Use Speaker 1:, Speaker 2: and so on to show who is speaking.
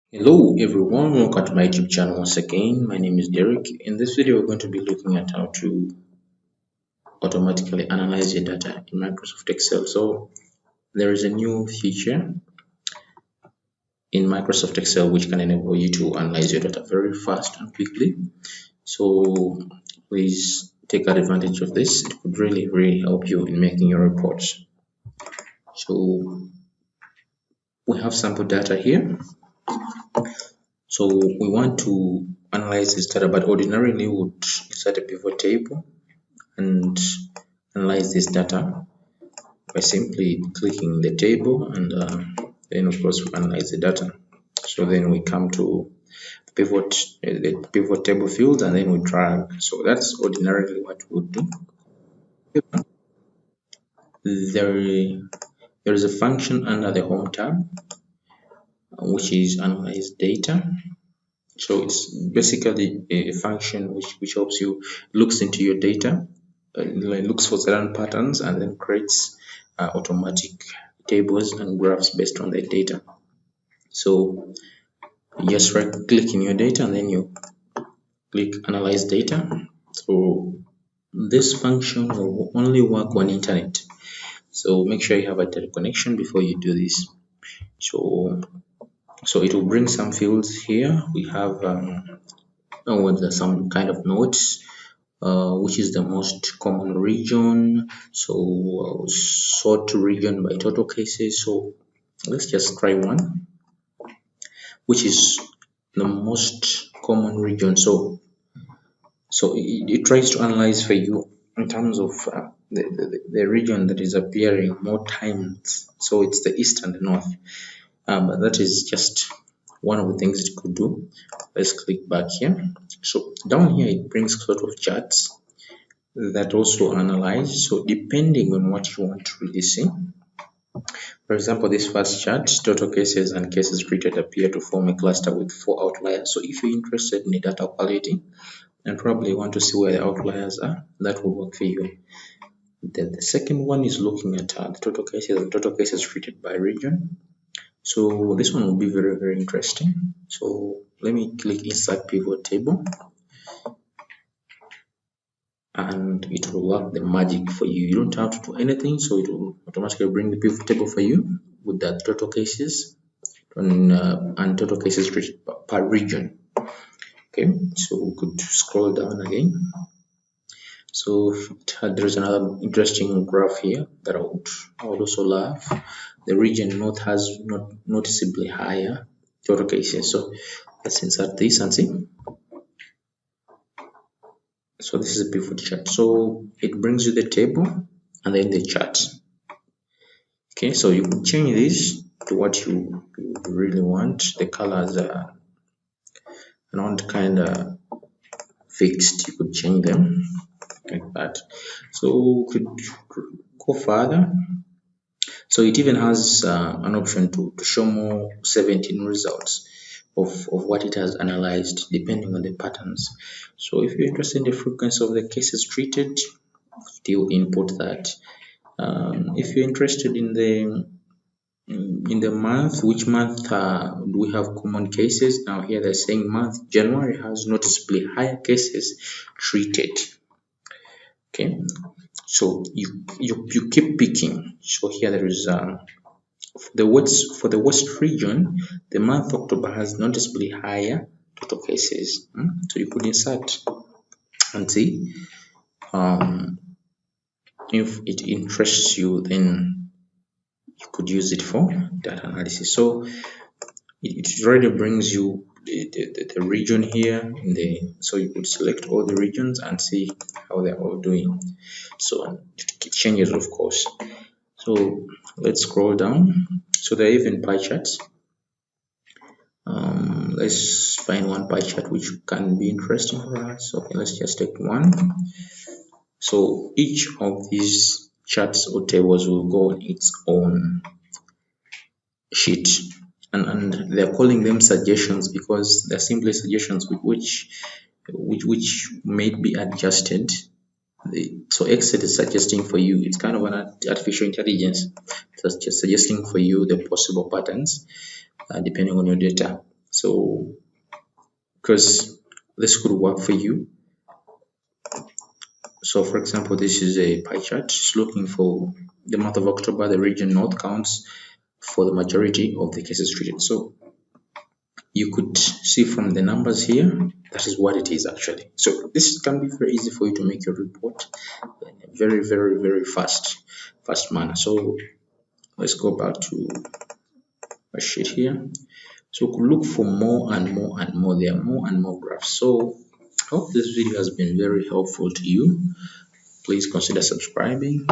Speaker 1: Hello everyone, welcome to my YouTube channel once again. My name is Derek. In this video, we're going to be looking at how to automatically analyze your data in Microsoft Excel. So there is a new feature in Microsoft Excel which can enable you to analyze your data very fast and quickly. So please take advantage of this. It could really help you in making your reports. So we have sample data here. So we want to analyze this data, but ordinarily we would insert a pivot table and analyze this data by simply clicking the table and then of course we analyze the data. So then we come to the pivot table field and then we drag. So that's ordinarily what we would do. There is a function under the home tab which is analyze data. So it's basically a function which helps you, looks into your data, looks for certain patterns and then creates automatic tables and graphs based on the data. So you just right click in your data and then you click analyze data. So this function will only work on internet, so make sure you have a internet connection before you do this. So it will bring some fields here. We have some kind of notes, which is the most common region. So sort region by total cases. So let's just try one, which is the most common region. So it tries to analyze for you in terms of the region that is appearing more times. So it's the east and the north. But that is just one of the things it could do. Let's click back here. So down here it brings sort of charts that also analyze. So depending on what you want to really see, for example, this first chart, total cases and cases treated appear to form a cluster with 4 outliers. So if you're interested in the data quality and probably want to see where the outliers are, that will work for you. Then the second one is looking at the total cases treated by region. So this one will be very interesting. So let me click insert pivot table and it will work the magic for you. You don't have to do anything, so it will automatically bring the pivot table for you with the total cases and total cases treated per region. Okay, so we could scroll down again. So there's another interesting graph here that I would also love. The region north has not noticeably higher total cases. So let's insert this and see. So this is a pivot chart. So it brings you the table and then the chart. Okay, so you can change this to what you really want. The colors are not kind of fixed. You could change them like that. So we could go further. So it even has an option to show more 17 results of what it has analyzed depending on the patterns. So if you're interested in the frequency of the cases treated, still input that. If you're interested in the month, which month do we have common cases? Now here they're saying month January has noticeably higher cases treated. Okay, so you keep picking. So here there is for the west region, the month October has noticeably higher total cases. So you could insert and see. If it interests you, then you could use it for data analysis. So it already brings you the region here so you could select all the regions and see how they're all doing. So it changes, of course. So let's scroll down. So there are even pie charts. Let's find one pie chart which can be interesting for us. Okay, let's just take one. So each of these charts or tables will go on its own sheet, and they're calling them suggestions because they're simply suggestions which may be adjusted. So Excel is suggesting for you. It's kind of an artificial intelligence. It's just suggesting for you the possible patterns depending on your data. So because this could work for you. So for example, this is a pie chart. It's looking for the month of October, the region north counts for the majority of the cases treated. So you could see from the numbers here, that is what it is actually. So this can be very easy for you to make your report in a very fast manner. So let's go back to a sheet here. So look for more and more and more. There are more and more graphs. So I hope this video has been very helpful to you. Please consider subscribing